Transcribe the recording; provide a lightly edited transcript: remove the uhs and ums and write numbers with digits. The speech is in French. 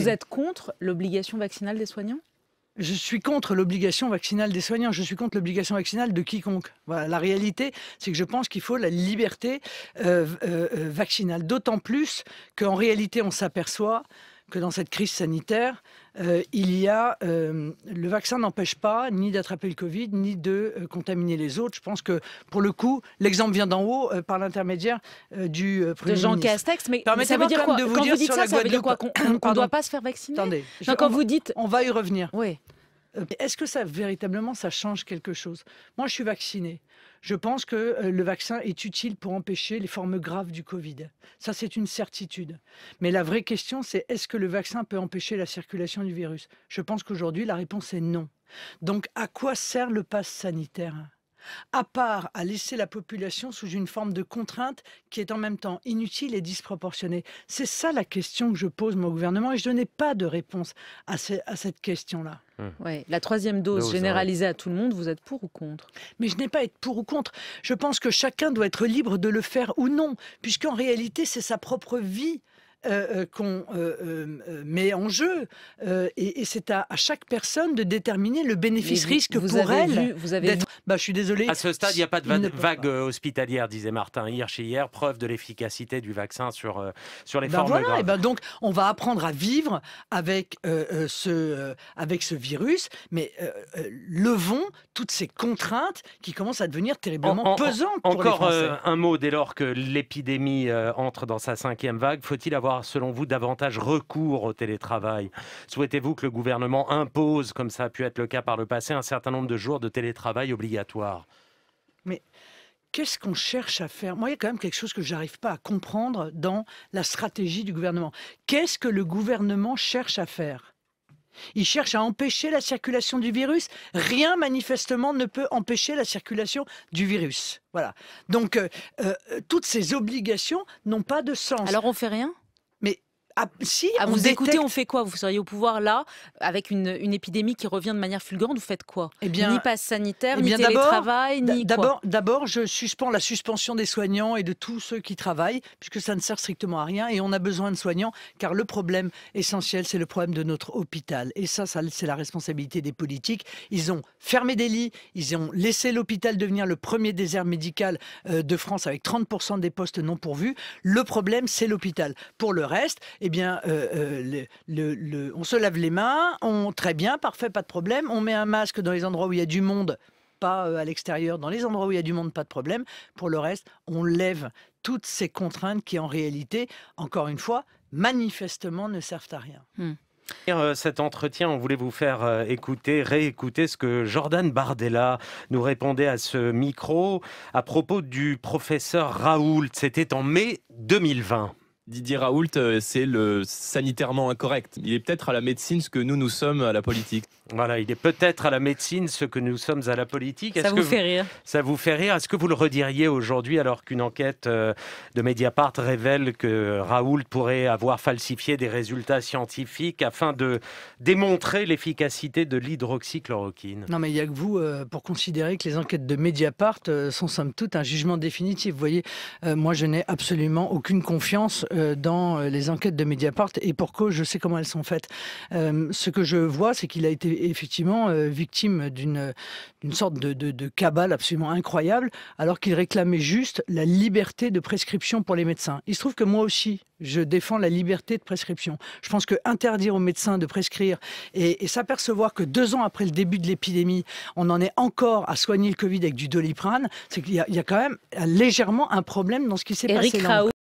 Vous êtes contre l'obligation vaccinale des soignants? Je suis contre l'obligation vaccinale des soignants, je suis contre l'obligation vaccinale de quiconque. Voilà, la réalité, c'est que je pense qu'il faut la liberté vaccinale. D'autant plus qu'en réalité, on s'aperçoit que dans cette crise sanitaire, le vaccin n'empêche pas ni d'attraper le Covid, ni de contaminer les autres. Je pense que, pour le coup, l'exemple vient d'en haut par l'intermédiaire du Premier de Jean ministre. Castex. Mais ça veut dire quoi? Quand vous dites ça, ça veut dire quoi? Qu'on ne doit pas se faire vacciner? Attendez, quand vous dites... On va y revenir. Oui. Est-ce que véritablement, ça change quelque chose? Moi, je suis vacciné. Je pense que le vaccin est utile pour empêcher les formes graves du Covid. Ça, c'est une certitude. Mais la vraie question, c'est est-ce que le vaccin peut empêcher la circulation du virus? Je pense qu'aujourd'hui, la réponse est non. Donc, à quoi sert le pass sanitaire? À part à laisser la population sous une forme de contrainte qui est en même temps inutile et disproportionnée. C'est ça la question que je pose au gouvernement et je n'ai pas de réponse à cette question-là. Ouais. La troisième dose généralisée à tout le monde, vous êtes pour ou contre? Mais je n'ai pas à être pour ou contre. Je pense que chacun doit être libre de le faire ou non, puisqu'en réalité, c'est sa propre vie qu'on met en jeu. Et c'est à chaque personne de déterminer le bénéfice-risque pour elle. Je suis désolé. À ce stade, il n'y a pas de vague hospitalière, disait Martin Hirsch hier, preuve de l'efficacité du vaccin sur les formes graves. Et donc, on va apprendre à vivre avec ce virus, mais levons toutes ces contraintes qui commencent à devenir terriblement pesantes pour les Français. Encore un mot, dès lors que l'épidémie entre dans sa 5e vague, faut-il avoir, selon vous, davantage recours au télétravail? Souhaitez-vous que le gouvernement impose, comme ça a pu être le cas par le passé, un certain nombre de jours de télétravail obligatoire? Mais qu'est-ce qu'on cherche à faire? Moi, il y a quand même quelque chose que je n'arrive pas à comprendre dans la stratégie du gouvernement. Qu'est-ce que le gouvernement cherche à faire? Il cherche à empêcher la circulation du virus. Rien, manifestement, ne peut empêcher la circulation du virus. Voilà. Donc, toutes ces obligations n'ont pas de sens. Alors, on fait rien? Mais si, à vous écouter, on fait quoi? Vous seriez au pouvoir là, avec une épidémie qui revient de manière fulgurante, vous faites quoi? Ni passe sanitaire, ni télétravail, ni quoi? D'abord, je suspends la suspension des soignants et de tous ceux qui travaillent, puisque ça ne sert strictement à rien, et on a besoin de soignants, car le problème essentiel, c'est le problème de notre hôpital. Et ça c'est la responsabilité des politiques. Ils ont fermé des lits, ils ont laissé l'hôpital devenir le premier désert médical de France, avec 30% des postes non pourvus. Le problème, c'est l'hôpital. Pour le reste, on se lave les mains, très bien, parfait, pas de problème. On met un masque dans les endroits où il y a du monde, pas à l'extérieur. Dans les endroits où il y a du monde, pas de problème. Pour le reste, on lève toutes ces contraintes qui, en réalité, encore une fois, manifestement, ne servent à rien. Cet entretien, on voulait vous faire réécouter ce que Jordan Bardella nous répondait à ce micro à propos du professeur Raoult. C'était en mai 2020. Didier Raoult, c'est le sanitairement incorrect. Il est peut-être à la médecine ce que nous sommes à la politique. Voilà, il est peut-être à la médecine ce que nous sommes à la politique. Ça vous fait rire? Ça vous fait rire? Est-ce que vous le rediriez aujourd'hui, alors qu'une enquête de Mediapart révèle que Raoult pourrait avoir falsifié des résultats scientifiques afin de démontrer l'efficacité de l'hydroxychloroquine? Non, mais il n'y a que vous pour considérer que les enquêtes de Mediapart sont somme toute un jugement définitif. Vous voyez, moi, je n'ai absolument aucune confiance dans les enquêtes de Mediapart, et pour cause, je sais comment elles sont faites. Ce que je vois, c'est qu'il a été effectivement victime d'une sorte de cabale absolument incroyable, alors qu'il réclamait juste la liberté de prescription pour les médecins. Il se trouve que moi aussi, je défends la liberté de prescription. Je pense que interdire aux médecins de prescrire et s'apercevoir que 2 ans après le début de l'épidémie, on en est encore à soigner le Covid avec du Doliprane, c'est qu'il y a quand même légèrement un problème dans ce qui s'est passé.